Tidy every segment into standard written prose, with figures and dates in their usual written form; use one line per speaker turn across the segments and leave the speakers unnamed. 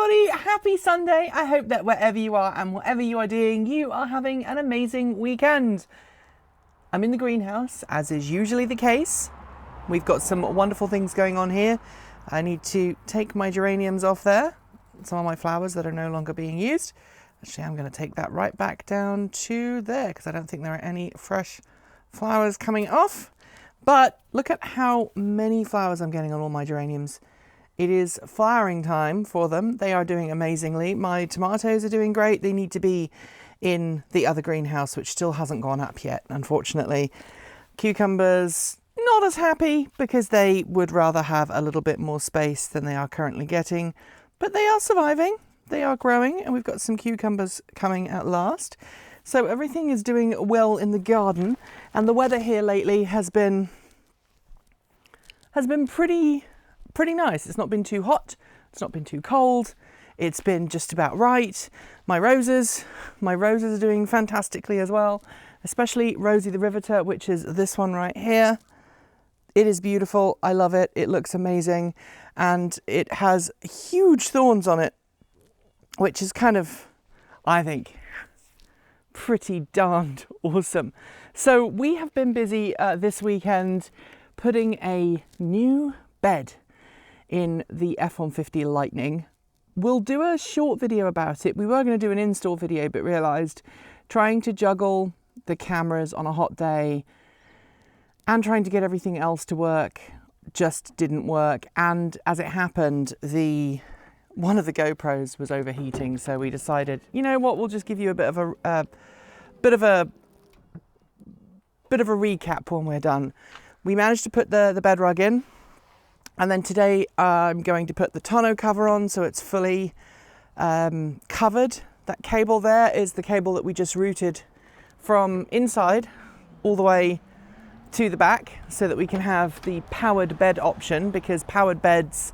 everybody, happy Sunday. I hope that wherever you are and whatever you are doing, you are having an amazing weekend. I'm in the greenhouse, as is usually the case. We've got some wonderful things going on here. I need to take my geraniums off there, some of my flowers that are no longer being used. Actually, I'm going to take that right back down to there because I don't think there are any fresh flowers coming off. But look at how many flowers I'm getting on all my geraniums. It is flowering time for them. They are doing amazingly. My tomatoes are doing great. They need to be in the other greenhouse, which still hasn't gone up yet, unfortunately. Cucumbers, not as happy because they would rather have a little bit more space than they are currently getting. But they are surviving. They are growing, and we've got some cucumbers coming at last. So everything is doing well in the garden, and the weather here lately has been pretty nice. It's not been too hot, it's not been too cold, it's been just about right. My roses are doing fantastically as well, especially Rosie the Riveter, which is this one right here. It is beautiful, I love it, it looks amazing, and it has huge thorns on it, which is kind of, I think, pretty darned awesome. So we have been busy this weekend putting a new bed in the F-150 Lightning. We'll do a short video about it. We were going to do an install video, but realised trying to juggle the cameras on a hot day and trying to get everything else to work just didn't work. And as it happened, one of the GoPros was overheating, so we decided, you know what, we'll just give you a bit of a recap when we're done. We managed to put the bed rug in. And then today I'm going to put the tonneau cover on so it's fully covered. That cable there is the cable that we just routed from inside all the way to the back so that we can have the powered bed option, because powered beds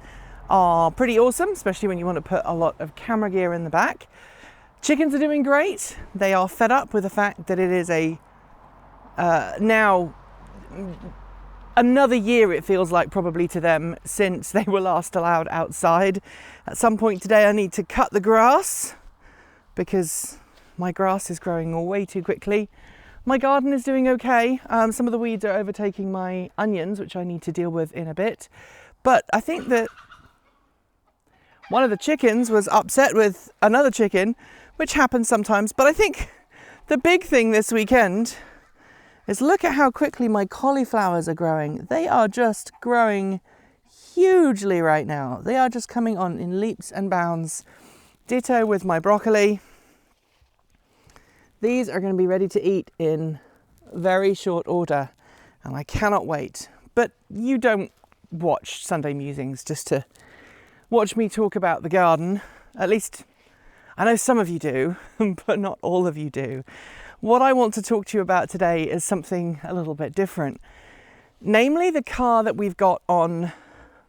are pretty awesome, especially when you want to put a lot of camera gear in the back. Chickens are doing great. They are fed up with the fact that it is now another year, it feels like, probably to them, since they were last allowed outside. At some point today I need to cut the grass because my grass is growing way too quickly. My garden is doing okay. Some of the weeds are overtaking my onions, which I need to deal with in a bit. But I think that one of the chickens was upset with another chicken, which happens sometimes. But I think the big thing this weekend is look at how quickly my cauliflowers are growing. They are just growing hugely right now. They are just coming on in leaps and bounds. Ditto with my broccoli. These are going to be ready to eat in very short order, and I cannot wait. But you don't watch Sunday Musings just to watch me talk about the garden. At least I know some of you do, but not all of you do. What I want to talk to you about today is something a little bit different. Namely, the car that we've got on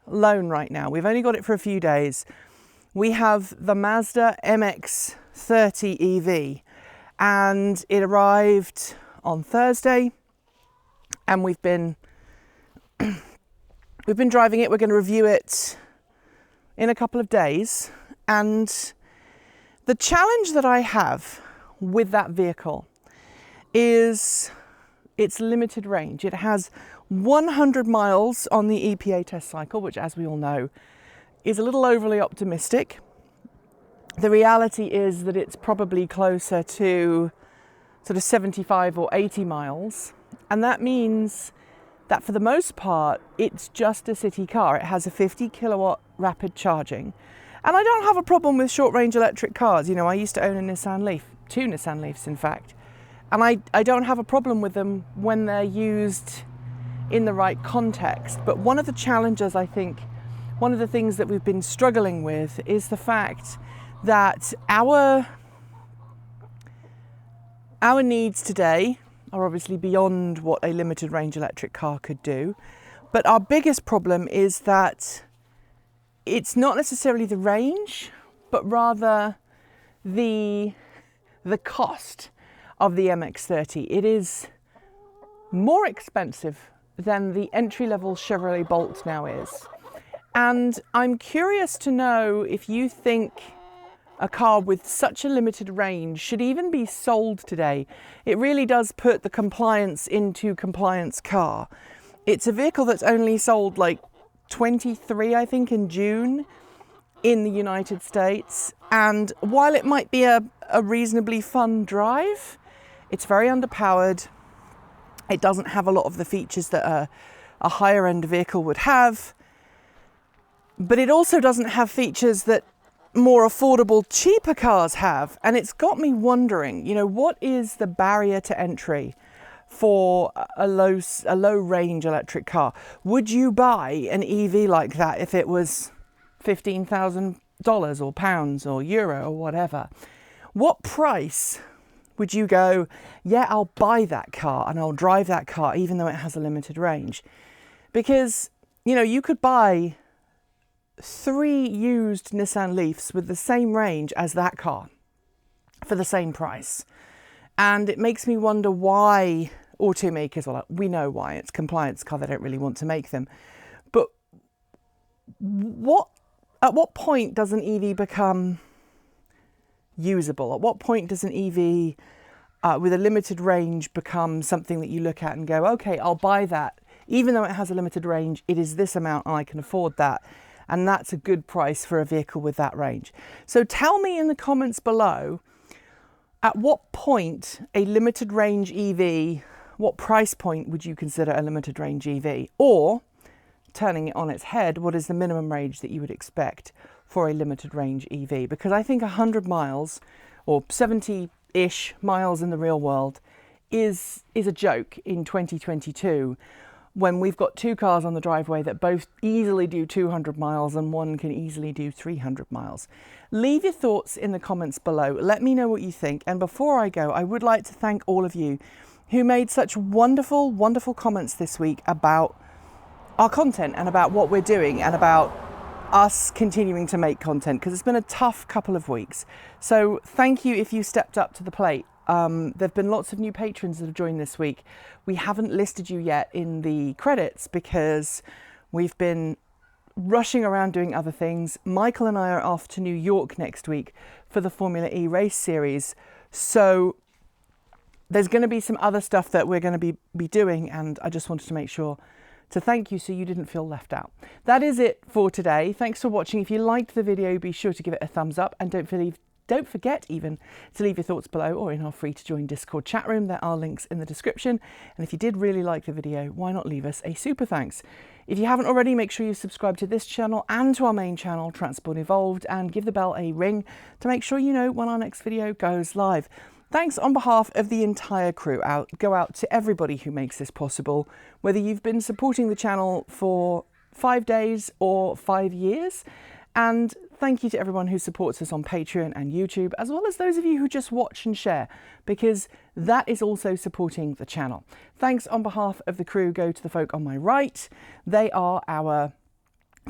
loan right now. We've only got it for a few days. We have the Mazda MX-30 EV, and it arrived on Thursday, and we've been driving it. We're going to review it in a couple of days. And the challenge that I have with that vehicle is its limited range. It has 100 miles on the EPA test cycle, which, as we all know, is a little overly optimistic. The reality is that it's probably closer to sort of 75 or 80 miles. And that means that for the most part, it's just a city car. It has a 50 kilowatt rapid charging. And I don't have a problem with short range electric cars. You know, I used to own a Nissan Leaf, 2 Nissan Leafs in fact. And I don't have a problem with them when they're used in the right context. But one of the challenges, I think, one of the things that we've been struggling with is the fact that our needs today are obviously beyond what a limited range electric car could do. But our biggest problem is that it's not necessarily the range, but rather the cost of the MX-30. It is more expensive than the entry-level Chevrolet Bolt now is. And I'm curious to know if you think a car with such a limited range should even be sold today. It really does put the compliance into compliance car. It's a vehicle that's only sold like 23, I think, in June in the United States. And while it might be a reasonably fun drive, it's very underpowered. It doesn't have a lot of the features that a higher end vehicle would have. But it also doesn't have features that more affordable, cheaper cars have. And it's got me wondering, you know, what is the barrier to entry for a low range electric car? Would you buy an EV like that if it was $15,000 or pounds or euro or whatever? What price would you go, yeah, I'll buy that car and I'll drive that car even though it has a limited range? Because, you know, you could buy 3 used Nissan Leafs with the same range as that car for the same price. And it makes me wonder why automakers, well, we know why, it's compliance car, they don't really want to make them. But at what point does an EV become usable? At what point does an EV with a limited range become something that you look at and go, okay, I'll buy that. Even though it has a limited range, it is this amount and I can afford that. And that's a good price for a vehicle with that range. So tell me in the comments below, at what point a limited range EV, what price point would you consider a limited range EV? Or, turning it on its head, what is the minimum range that you would expect for a limited range EV? Because I think 100 miles or 70-ish miles in the real world is a joke in 2022. When we've got 2 cars on the driveway that both easily do 200 miles and one can easily do 300 miles. Leave your thoughts in the comments below. Let me know what you think. And before I go, I would like to thank all of you who made such wonderful, wonderful comments this week about our content and about what we're doing and about us continuing to make content, because it's been a tough couple of weeks. So thank you if you stepped up to the plate. There have been lots of new patrons that have joined this week. We haven't listed you yet in the credits because we've been rushing around doing other things. Michael and I are off to New York next week for the Formula E race series. So there's going to be some other stuff that we're going to be doing, and I just wanted to make sure to thank you so you didn't feel left out. That is it for today. Thanks for watching. If you liked the video, be sure to give it a thumbs up, and don't forget even to leave your thoughts below or in our free to join Discord chat room. There are links in the description. And if you did really like the video, why not leave us a super thanks? If you haven't already, make sure you subscribe to this channel and to our main channel, Transport Evolved, and give the bell a ring to make sure you know when our next video goes live. Thanks on behalf of the entire crew go out to everybody who makes this possible, whether you've been supporting the channel for 5 days or 5 years. And thank you to everyone who supports us on Patreon and YouTube, as well as those of you who just watch and share, because that is also supporting the channel. Thanks on behalf of the crew go to the folk on my right. They are our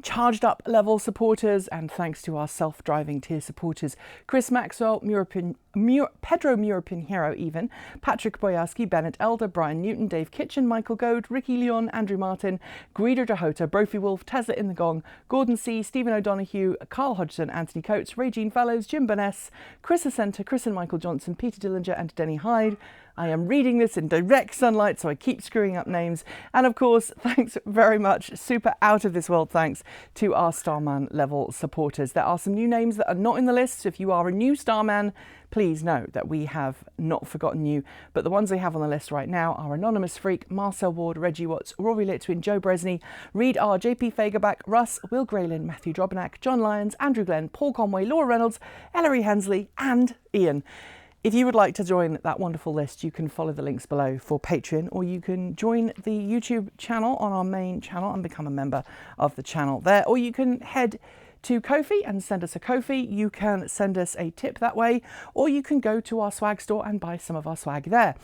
charged up level supporters, and thanks to our self-driving tier supporters, Chris Maxwell, Pedro Muropin Hero even, Patrick Boyarsky, Bennett Elder, Brian Newton, Dave Kitchen, Michael Goad, Ricky Leon, Andrew Martin, Guido Dahota, Brophy Wolf, Tesla in the Gong, Gordon C, Stephen O'Donoghue, Carl Hodgson, Anthony Coates, Regine Fellows, Jim Burness, Chris Ascenta, Chris and Michael Johnson, Peter Dillinger and Denny Hyde. I am reading this in direct sunlight, so I keep screwing up names. And of course, thanks very much, super out of this world thanks to our Starman level supporters. There are some new names that are not in the list, so if you are a new Starman, please know that we have not forgotten you. But the ones we have on the list right now are Anonymous Freak, Marcel Ward, Reggie Watts, Rory Litwin, Joe Bresney, Reed R, JP Fagerback, Russ, Will Graylin, Matthew Drobenak, John Lyons, Andrew Glenn, Paul Conway, Laura Reynolds, Ellery Hensley, and Ian. If you would like to join that wonderful list, you can follow the links below for Patreon, or you can join the YouTube channel on our main channel and become a member of the channel there, or you can head to Ko-fi and send us a Ko-fi. You can send us a tip that way, or you can go to our swag store and buy some of our swag there.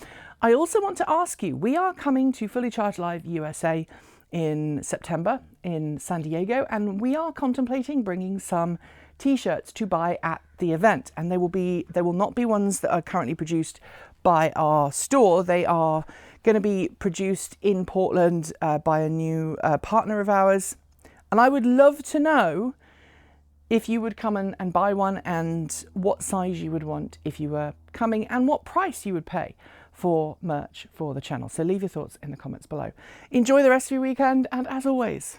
I also want to ask you, we are coming to Fully Charged Live USA in September in San Diego, and we are contemplating bringing some t-shirts to buy at the event, and they will not be ones that are currently produced by our store. They are going to be produced in Portland by a new partner of ours, And I would love to know if you would come and buy one, and what size you would want if you were coming, and what price you would pay for merch for the channel. So leave your thoughts in the comments below. Enjoy the rest of your weekend, and as always,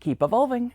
keep evolving.